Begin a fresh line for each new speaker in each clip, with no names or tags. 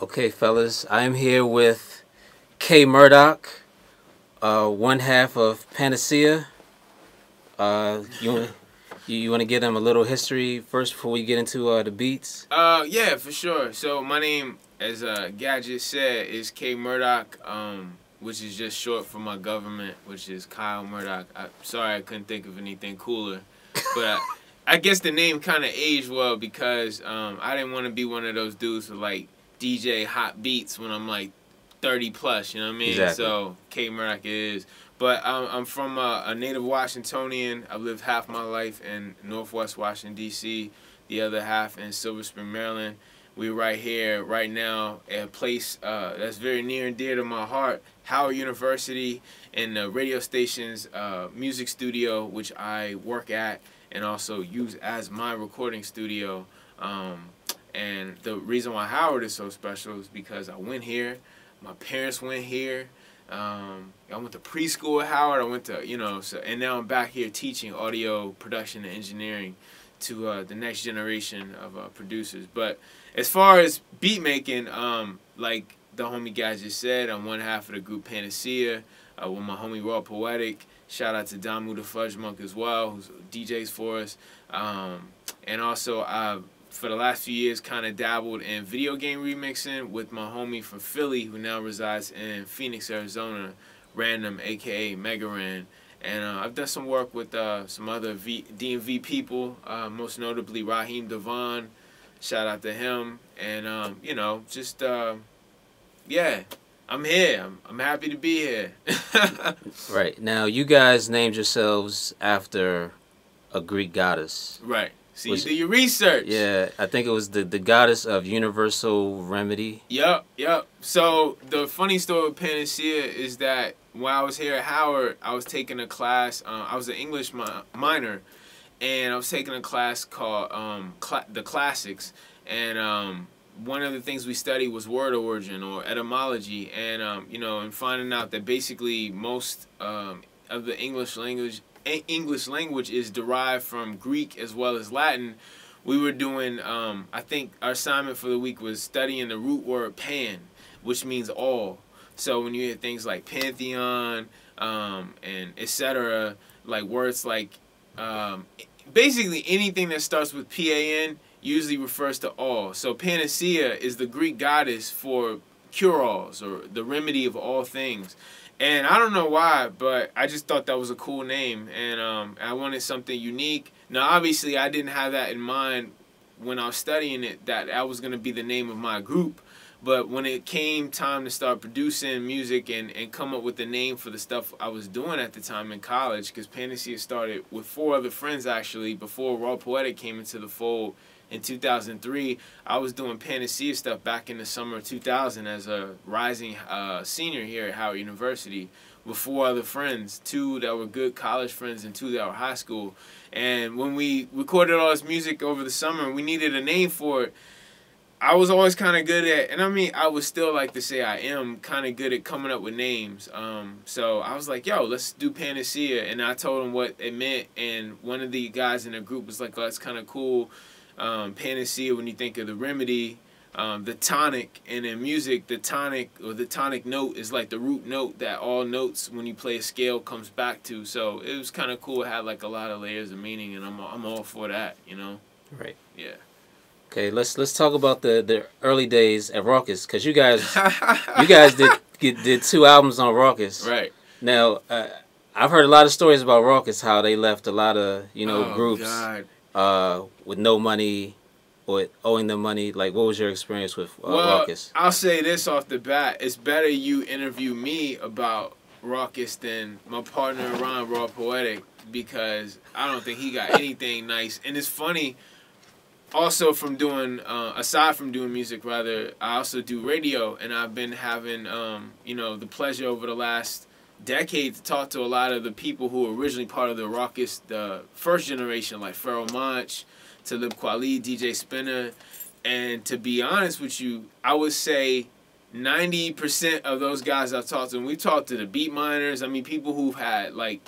Okay, fellas, I am here with K-Murdock, one half of Panacea. You want to give them a little history first before we get into the beats?
Yeah, for sure. So my name, as Gadget said, is K-Murdock, which is just short for my government, which is Kyle Murdoch. Sorry I couldn't think of anything cooler, but I guess the name kind of aged well because I didn't want to be one of those dudes who like DJ hot beats when I'm like 30 plus, you know what I mean?
Exactly.
So K-Murdock it is. But I'm from a native Washingtonian. I've lived half my life in Northwest Washington, D.C., the other half in Silver Spring, Maryland. We're right here, right now, at a place that's very near and dear to my heart, Howard University, and the radio station's music studio, which I work at and also use as my recording studio. And the reason why Howard is so special is because I went here, my parents went here. I went to preschool at Howard. I went to, and now I'm back here teaching audio production and engineering to the next generation of producers. But as far as beat making, like the homie guy just said, I'm one half of the group Panacea with my homie Raw Poetic. Shout out to Damu the Fudge Monk as well, who's DJs for us. And also, for the last few years, kind of dabbled in video game remixing with my homie from Philly, who now resides in Phoenix, Arizona, Random, a.k.a. Megaran. And I've done some work with some other DMV people, most notably Raheem Devon. Shout out to him. And, yeah, I'm here. I'm happy to be here.
Right. Now, you guys named yourselves after a Greek goddess.
Right. So you do your research.
Yeah, I think it was the goddess of universal remedy.
Yep. So the funny story with Panacea is that when I was here at Howard, I was taking a class. I was an English minor, and I was taking a class called the Classics. And one of the things we studied was word origin or etymology. And and finding out that basically most of the English language is derived from Greek as well as Latin. We were doing, I think our assignment for the week was studying the root word pan, which means all. So when you hear things like pantheon and etc., like words like basically anything that starts with pan usually refers to all. So Panacea is the Greek goddess for cure-alls or the remedy of all things. And I don't know why, but I just thought that was a cool name, and I wanted something unique. Now, obviously, I didn't have that in mind when I was studying it, that was going to be the name of my group. But when it came time to start producing music and come up with the name for the stuff I was doing at the time in college, because Panacea started with 4 other friends, actually, before Raw Poetic came into the fold. In 2003, I was doing Panacea stuff back in the summer of 2000 as a rising senior here at Howard University with 4 other friends, 2 that were good college friends and 2 that were high school. And when we recorded all this music over the summer, we needed a name for it. I was always kind of good at, and I mean, I would still like to say I am kind of good at coming up with names. So I was like, yo, let's do Panacea. And I told him what it meant, and one of the guys in the group was like, oh, that's kind of cool. Panacea, when you think of the remedy, the tonic, and in music, the tonic or the tonic note is like the root note that all notes when you play a scale comes back to. So it was kind of cool. It had like a lot of layers of meaning, and I'm all for that,
Right.
Yeah.
Okay, let's talk about the early days at Rawkus, because you guys did 2 albums on Rawkus.
Right.
Now, I've heard a lot of stories about Rawkus, how they left a lot of groups.
God.
With no money or owing them money. Like, what was your experience with Rawkus?
I'll say this off the bat. It's better you interview me about Rawkus than my partner Ron Raw Poetic, because I don't think he got anything nice. And it's funny, also from doing, aside from doing music, rather, I also do radio. And I've been having, the pleasure over the last decade to talk to a lot of the people who were originally part of the Rawkus, the first generation, like Pharoah Monch, Talib Kweli, DJ Spinner. And to be honest with you, I would say 90% of those guys I've talked to, and we've talked to the beat miners, I mean, people who've had, like,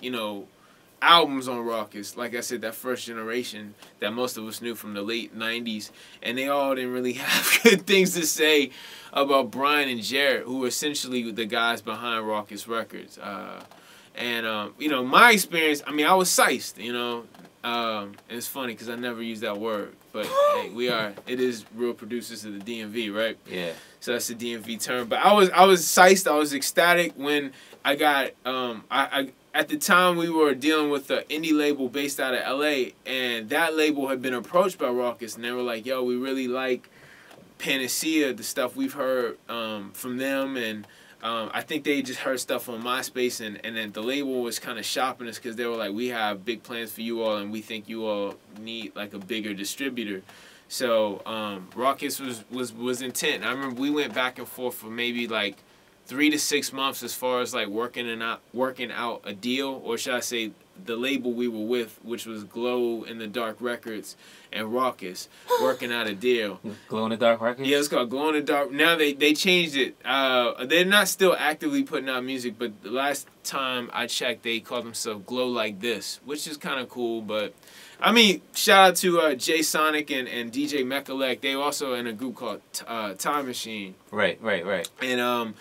albums on Rawkus. Like I said, that first generation that most of us knew from the late 90s. And they all didn't really have good things to say about Brian and Jared, who were essentially the guys behind Rawkus Records. You know, my experience, I mean, I was sized, you know. And it's funny because I never use that word. But, hey, it is real producers of the DMV, right?
Yeah.
So that's the DMV term. But I was psyched. I was ecstatic when I got, at the time we were dealing with an indie label based out of LA, and that label had been approached by Rawkus, and they were like, yo, we really like Panacea, the stuff we've heard from them, and I think they just heard stuff on MySpace, and then the label was kind of shopping us because they were like, we have big plans for you all, and we think you all need like a bigger distributor. So Rawkus was intent. I remember we went back and forth for maybe like 3 to 6 months as far as like working out a deal, or should I say the label we were with, which was Glow in the Dark Records and Rawkus, working out a deal.
Glow in the Dark Records?
Yeah, it's called Glow in the Dark. Now they changed it. They're not still actively putting out music, but the last time I checked, they called themselves Glow Like This, which is kind of cool. But I mean, shout out to Jay Sonic and DJ Mechalek. They also in a group called Time Machine.
Right.
And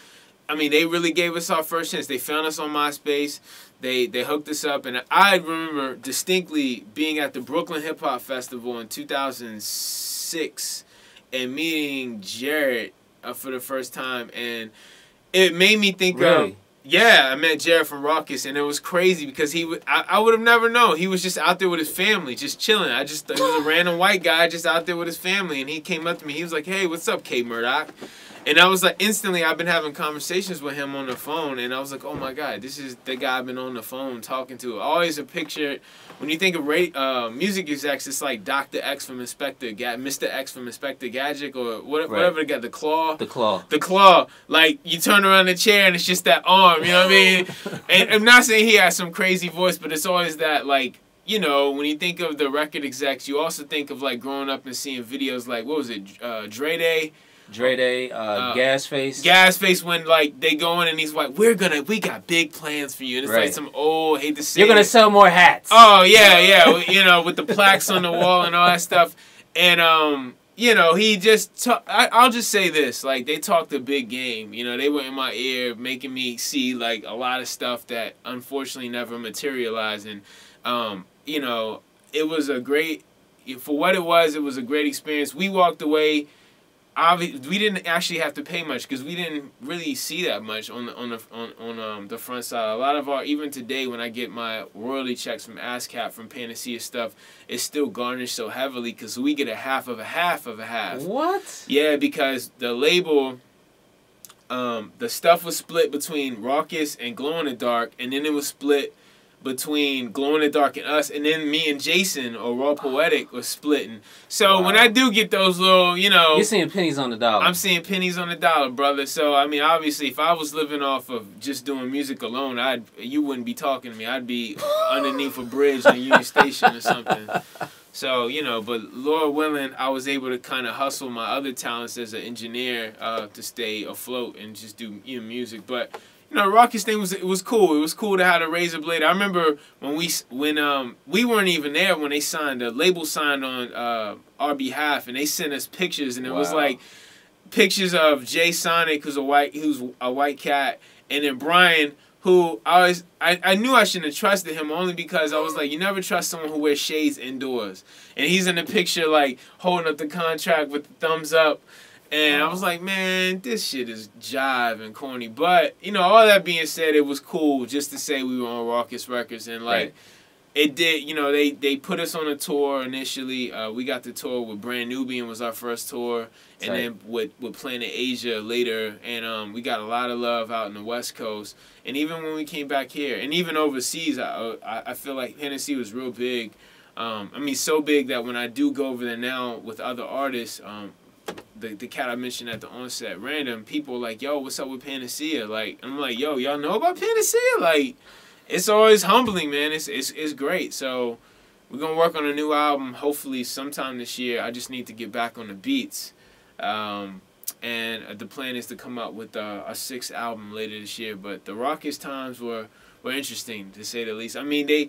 I mean, they really gave us our first chance. They found us on MySpace. They hooked us up, and I remember distinctly being at the Brooklyn Hip Hop Festival in 2006 and meeting Jared for the first time, and it made me think of. Yeah, I met Jared from Rawkus, and it was crazy because I would have never known. He was just out there with his family, just chilling. He was a random white guy just out there with his family, and he came up to me. He was like, "Hey, what's up, K-Murdock?" And I was like, instantly, I've been having conversations with him on the phone, and I was like, oh my God, this is the guy I've been on the phone talking to. Always a picture, when you think of music execs, it's like Dr. X from Mr. X from Inspector Gadget, or whatever they got, the claw. The claw. Like, you turn around the chair, and it's just that arm, you know what I mean? And I'm not saying he has some crazy voice, but it's always that, like, you know, when you think of the record execs, you also think of, like, growing up and seeing videos like, what was it, Dre Day, Gasface, when like they go in and he's like, we got big plans for you, and it's like some old, hate to say,
you're gonna sell more hats.
Oh yeah, you know, with the plaques on the wall and all that stuff, and you know, he just I'll just say this, like, they talked a big game, you know, they were in my ear making me see like a lot of stuff that unfortunately never materialized, and you know, it was a great, for what it was a great experience. We walked away. We didn't actually have to pay much because we didn't really see that much on the front side. A lot of our, even today when I get my royalty checks from ASCAP from Panacea stuff, it's still garnished so heavily because we get a half of a half of a half.
What?
Yeah, because the label, the stuff was split between Rawkus and Glow in the Dark, and then it was split between Glow in the Dark and us, and then me and Jason, or Raw Poetic, was splitting. So when I do get those little, you know,
you're seeing pennies on the dollar.
I'm seeing pennies on the dollar, brother. So I mean, obviously, if I was living off of just doing music alone, you wouldn't be talking to me. I'd be underneath a bridge in Union Station or something. So, you know, but Lord willing, I was able to kind of hustle my other talents as an engineer to stay afloat and just do music. But you know, Rawkus thing was cool. It was cool to have the razor blade. I remember when we weren't even there when they signed. The label signed on our behalf, and they sent us pictures, and it was like pictures of Jay Sonic, who's a white cat, and then Brian, who I knew I shouldn't have trusted him, only because I was like, you never trust someone who wears shades indoors, and he's in the picture like holding up the contract with the thumbs up. And I was like, man, this shit is jive and corny. But, you know, all that being said, it was cool just to say we were on Rawkus Records. And, like, it did, you know, they put us on a tour initially. We got the tour with Nubian was our first tour. And then with Planet Asia later. And we got a lot of love out in the West Coast. And even when we came back here, and even overseas, I feel like Panacea was real big. I mean, so big that when I do go over there now with other artists, the cat I mentioned at the onset, Random, people are like, yo, what's up with Panacea? Like, I'm like, yo, y'all know about Panacea? Like, it's always humbling, man. It's great. So we're going to work on a new album, hopefully sometime this year. I just need to get back on the beats. And the plan is to come out with a 6th album later this year. But the Rawkus times were interesting, to say the least. I mean,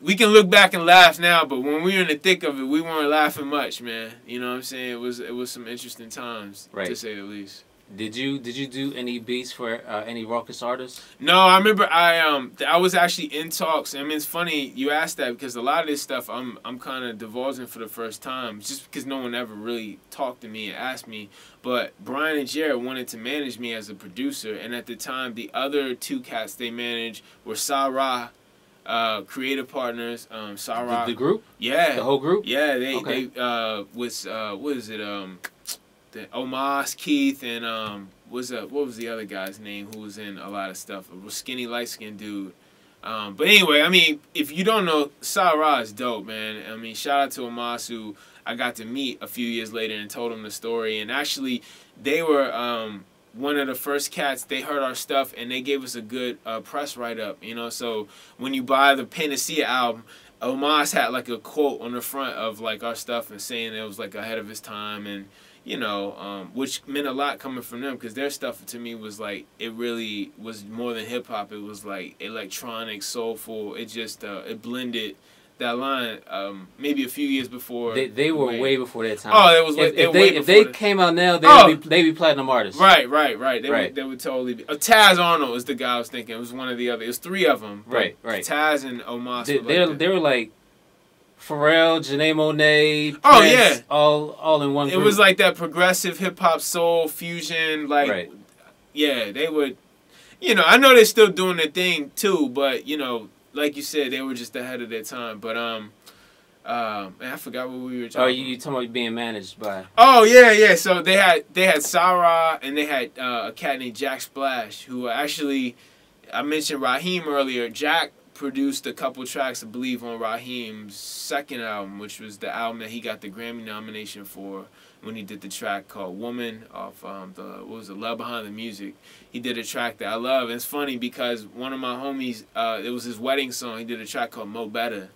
we can look back and laugh now, but when we were in the thick of it, we weren't laughing much, man. You know what I'm saying? It was some interesting times, to say the least.
Did you do any beats for any Rawkus artists?
No, I remember I was actually in talks. I mean, it's funny you asked that because a lot of this stuff I'm kind of divulging for the first time, just because no one ever really talked to me and asked me. But Brian and Jared wanted to manage me as a producer, and at the time, the other two cats they managed were Sarah, creative partners. Sarah,
the group,
yeah,
the whole group,
yeah. They was what is it the Omas, Keith, and what was the other guy's name who was in a lot of stuff? A skinny, light-skinned dude. But anyway, I mean, if you don't know, Sarah is dope, man. I mean, shout out to Omas, who I got to meet a few years later and told him the story. And actually, they were one of the first cats. They heard our stuff, and they gave us a good press write-up, you know? So when you buy the Panacea album, Omas had, like, a quote on the front of, like, our stuff and saying it was, like, ahead of his time and... You know, which meant a lot coming from them because their stuff to me was like, it really was more than hip hop. It was like electronic, soulful. It just, it blended that line maybe a few years before.
They were way before their time.
Oh, it was way,
if they came out now, they'd be platinum artists.
Right. They would totally be. Taz Arnold is the guy I was thinking. It was one of the other. It was three of them.
Right.
Taz and Omas.
They were like Pharrell, Janae Monáe, Prince,
oh yeah,
all in one group.
It was like that progressive hip hop soul fusion, like yeah, they would. You know, I know they're still doing their thing too, but you know, like you said, they were just ahead of their time. But man, I forgot what we were talking.
Oh, you talking about being managed by?
Oh yeah. So they had Sarah and they had a cat named Jack Splash, who actually I mentioned Raheem earlier. Jack produced a couple tracks, I believe, on Raheem's second album, which was the album that he got the Grammy nomination for when he did the track called Woman off Love Behind the Music. He did a track that I love. And it's funny because one of my homies, it was his wedding song. He did a track called Mo Better.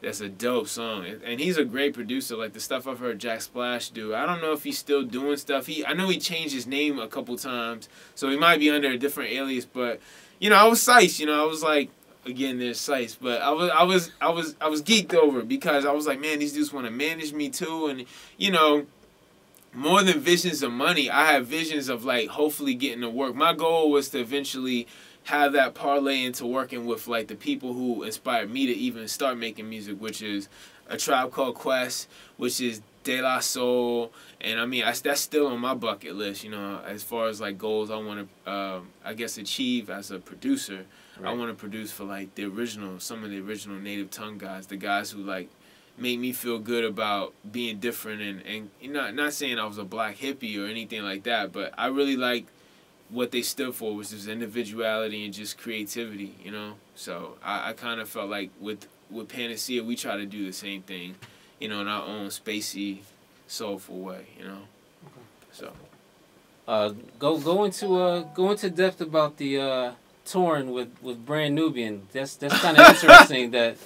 That's a dope song. And he's a great producer. Like the stuff I've heard Jack Splash do. I don't know if he's still doing stuff. I know he changed his name a couple times, so he might be under a different alias. But, you know, I was psyched. You know, I was like, again, there's sites, but I was geeked over because I was like, man, these dudes want to manage me too, and you know, more than visions of money, I have visions of like hopefully getting to work. My goal was to eventually have that parlay into working with like the people who inspired me to even start making music, which is A Tribe Called Quest, which is De La Soul, and I mean that's still on my bucket list, you know, as far as like goals I want to I guess achieve as a producer. Right. I want to produce for like some of the original native tongue guys, the guys who like made me feel good about being different and you know, not saying I was a black hippie or anything like that, but I really like what they stood for, which is individuality and just creativity, you know. So I kind of felt like with Panacea we try to do the same thing, you know, in our own spacey, soulful way, you know. Okay. So
go into depth about the touring with Brand Nubian. That's kind of interesting that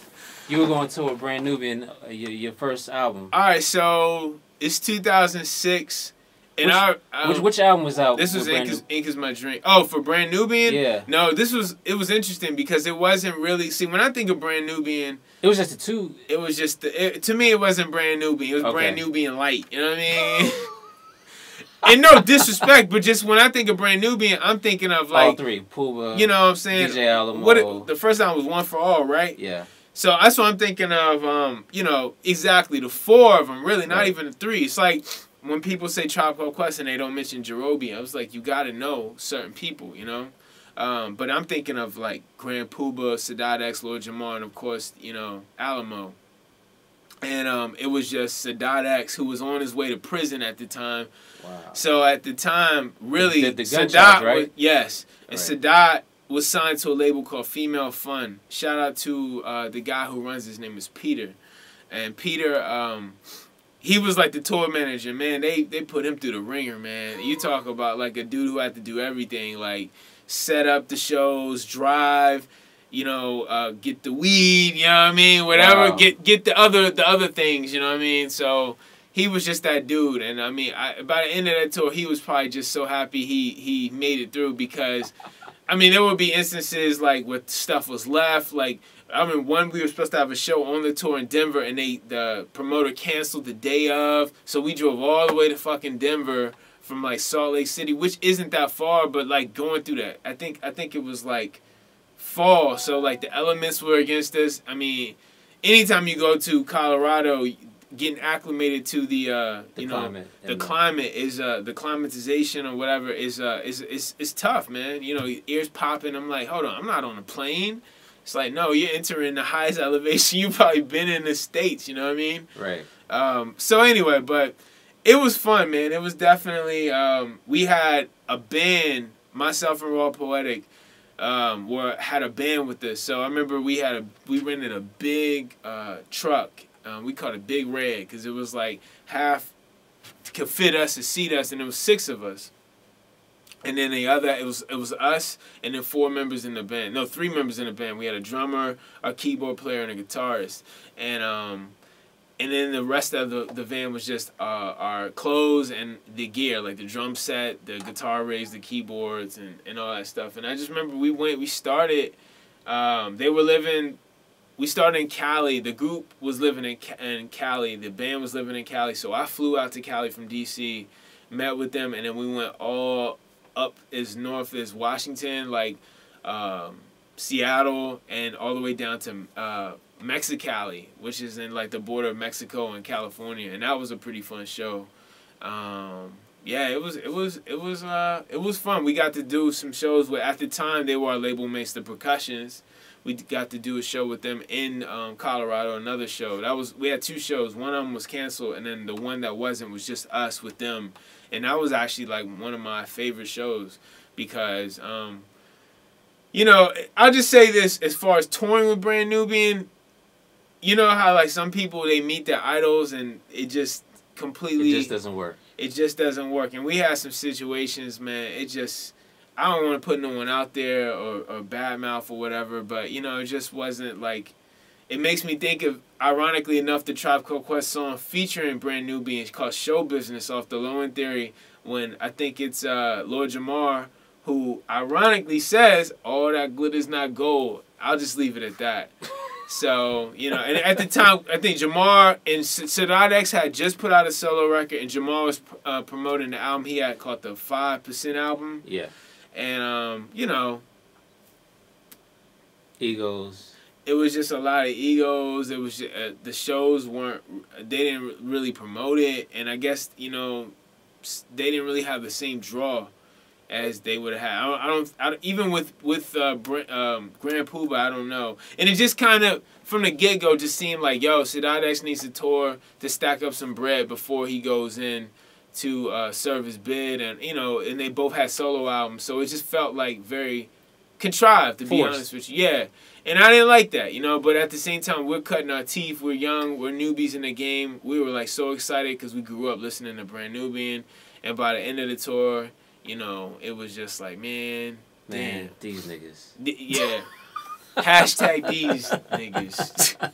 you were going to tour Brand Nubian, your first album.
All right, so it's 2006, and
which album was out?
This was Ink Is My Drink. Oh, for Brand Nubian?
Yeah.
No, it was interesting because it wasn't really. See, when I think of Brand Nubian,
it was just a two.
It was just to me, it wasn't Brand Nubian. It was Brand Nubian Light. You know what I mean? And no disrespect, but just when I think of Brand Nubian, I'm thinking of like
all three. Puba,
you know what I'm saying?
DJ Alamo.
The first album was One for All, right?
Yeah.
So that's what I'm thinking of. You know, exactly the four of them. Really, not even the three. It's like when people say Tribe Called Quest and they don't mention Jerobi. I was like, you got to know certain people, you know. But I'm thinking of like Grand Puba, Sadat X, Lord Jamar, and of course, you know, Alamo. And it was just Sadat X, who was on his way to prison at the time. Wow. So at the time, really, Sadat, right? Yes. And Sadat was signed to a label called Female Fun. Shout out to the guy who runs. His name is Peter. And Peter, he was like the tour manager. Man, they put him through the ringer, man. You talk about like a dude who had to do everything, like set up the shows, drive, you know, get the weed, you know what I mean? Whatever, wow. Get the other things, you know what I mean? So he was just that dude, and I mean, by the end of that tour, he was probably just so happy he made it through because, I mean, there would be instances like where stuff was left, like I mean, one, we were supposed to have a show on the tour in Denver, and the promoter canceled the day of, so we drove all the way to fucking Denver from like Salt Lake City, which isn't that far, but like going through that, I think it was like fall, so like the elements were against us. I mean, anytime you go to Colorado, getting acclimated to the climate, the climate is the climatization or whatever is tough, man. You know, ears popping. I'm like, hold on, I'm not on a plane. It's like, no, you're entering the highest elevation you've probably been in the States. You know what I mean?
Right.
So anyway, but it was fun, man. It was definitely we had a band, myself and Raw Poetic. Had a band with us. So I remember we rented a big truck. We called it Big Red because it was like half could fit us and seat us, and it was 6 of us. And then the other, it was us and then 4 members in the band. No, 3 members in the band. We had a drummer, a keyboard player, and a guitarist. And then the rest of the van was just our clothes and the gear, like the drum set, the guitar rigs, the keyboards, and all that stuff. And I just remember we started, we started in Cali. The group was living in Cali. The band was living in Cali. So I flew out to Cali from D.C., met with them, and then we went all up as north as Washington, like Seattle, and all the way down to Mexicali, which is in like the border of Mexico and California, and that was a pretty fun show. Yeah, it was fun. We got to do some shows with, at the time, they were our label mates, the Percussions. We got to do a show with them in Colorado, another show. We had 2 shows. One of them was canceled, and then the one that wasn't was just us with them. And that was actually like one of my favorite shows because, you know, I'll just say this, as far as touring with Brand Nubian, you know how like some people, they meet their idols and it just completely...
It just doesn't work.
It just doesn't work. And we had some situations, man, I don't want to put no one out there or badmouth or whatever, but, you know, it just wasn't like... It makes me think of, ironically enough, the Tribe Called Quest song featuring Brand Nubian called Show Business off the Low End Theory, when I think it's Lord Jamar, who ironically says, all that glitter's not gold. I'll just leave it at that. So, you know, and at the time, I think Jamar and Sadat X had just put out a solo record, and Jamar was promoting the album he had called the 5% album.
Yeah.
And, you know...
Egos.
It was just a lot of egos. It was just, the shows they didn't really promote it, and I guess, you know, they didn't really have the same draw as they would have had. I don't even with Grand Poobah, I don't know. And it just kind of, from the get-go, just seemed like, yo, Sadat X needs to tour to stack up some bread before he goes in to serve his bid, and, you know, and they both had solo albums, so it just felt like very contrived, to be honest with you. Yeah. And I didn't like that, you know, but at the same time, we're cutting our teeth, we're young, we're newbies in the game. We were, like, so excited because we grew up listening to Brand Nubian, and by the end of the tour, you know, it was just like, man, damn.
These niggas.
Yeah. Hashtag these niggas.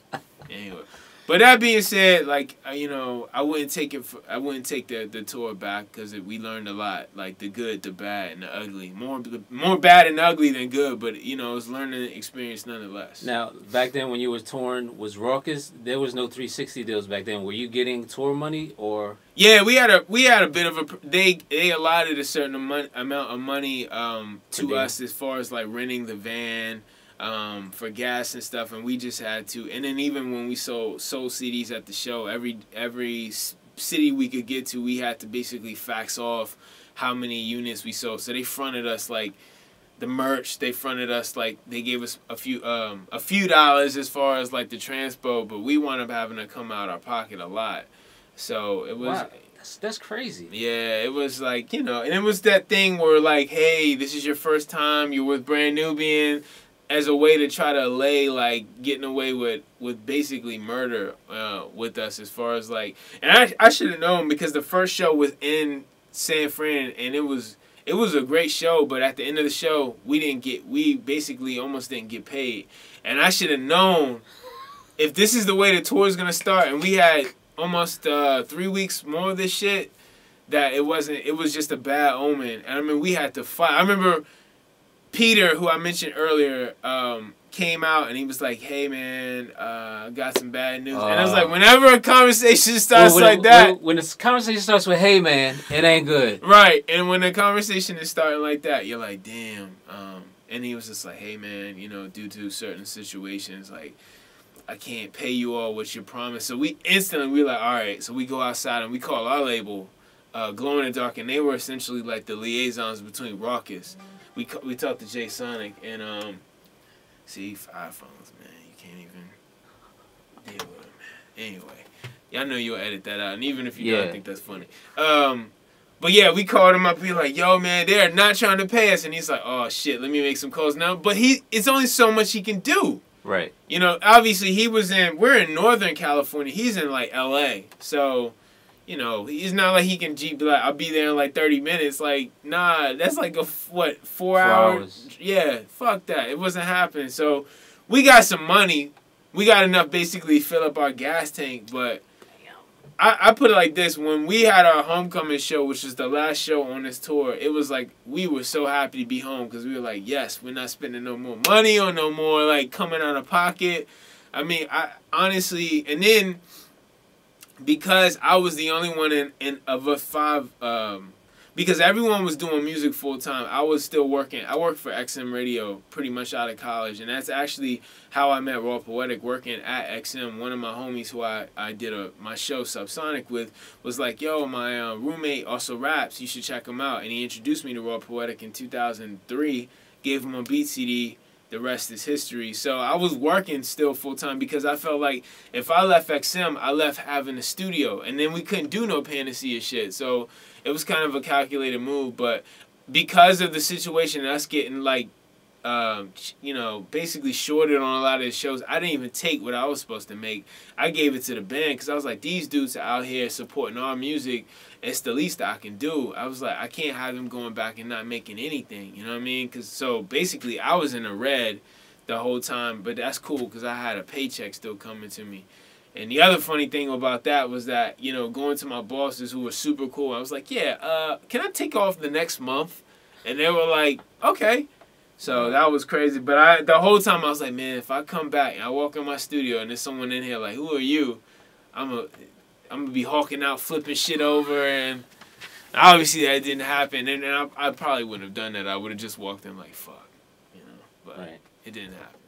Anyway. But that being said, like, you know, I wouldn't take the tour back because we learned a lot, like the good, the bad, and the ugly. More bad and ugly than good, but, you know, it was a learning experience nonetheless. Now,
back then when you was touring, was Rawkus? There was no 360 deals back then. Were you getting tour money or?
Yeah, we had a bit of a. They allotted a certain amount of money to us as far as like renting the van. For gas and stuff, and we just had to. And then even when we sold CDs at the show, every city we could get to, we had to basically fax off how many units we sold. So they fronted us like the merch. They fronted us like they gave us a few dollars as far as like the transpo, but we wound up having to come out our pocket a lot. So it was.
Wow. That's crazy.
Yeah, it was like, you know, and it was that thing where like, hey, this is your first time, you're with Brand Nubian, as a way to try to allay, like, getting away with basically murder with us as far as, like... And I should have known because the first show was in San Fran, and it was a great show, but at the end of the show, we basically almost didn't get paid. And I should have known if this is the way the tour is going to start, and we had almost 3 weeks more of this shit, that it was just a bad omen. And I mean, we had to fight. I remember... Peter, who I mentioned earlier, came out and he was like, "Hey man, I got some bad news." And I was like, whenever a conversation starts
when the conversation starts with "Hey man," it ain't good.
Right, and when the conversation is starting like that, you're like, "Damn." And he was just like, "Hey man, you know, due to certain situations, like, I can't pay you all what you promised." So we were like, all right. So we go outside and we call our label, Glow in the Dark, and they were essentially like the liaisons between Rawkus. We talked to Jay Sonic and see, iPhones, man, you can't even deal with them, man. Anyway, y'all know you'll edit that out, and even if you don't, I think that's funny. But yeah, we called him up. We were like, "Yo, man, they're not trying to pay us," and he's like, "Oh shit, let me make some calls now." But it's only so much he can do.
Right.
You know, obviously we're in Northern California. He's in like LA. So, you know, he's not like he can be like, "I'll be there in like 30 minutes." Like, nah, that's like 4 hours? Yeah, fuck that. It wasn't happening. So we got some money. We got enough basically to fill up our gas tank, but I put it like this. When we had our homecoming show, which was the last show on this tour, it was like we were so happy to be home because we were like, yes, we're not spending no more money or no more like coming out of pocket. I mean, I honestly, and then because I was the only one of us 5, because everyone was doing music full time, I was still working. I worked for XM Radio pretty much out of college, and that's actually how I met Raw Poetic, working at XM. One of my homies who I did my show Subsonic with was like, "Yo, my roommate also raps. You should check him out." And he introduced me to Raw Poetic in 2003. Gave him a beat CD. The rest is history. So I was working still full time because I felt like if I left XM, I left having a studio, and then we couldn't do no Panacea shit. So it was kind of a calculated move, but because of the situation, us getting like, you know, basically shorted on a lot of the shows, I didn't even take what I was supposed to make. I gave it to the band because I was like, these dudes are out here supporting our music. It's the least I can do. I was like, I can't have them going back and not making anything. You know what I mean? So basically, I was in the red the whole time, but that's cool because I had a paycheck still coming to me. And the other funny thing about that was that, you know, going to my bosses who were super cool, I was like, yeah, can I take off the next month? And they were like, okay. So that was crazy. But the whole time I was like, man, if I come back and I walk in my studio and there's someone in here like, who are you? I'm going to be hawking out, flipping shit over. And obviously that didn't happen. And I probably wouldn't have done that. I would have just walked in like, fuck, you know. But it didn't happen.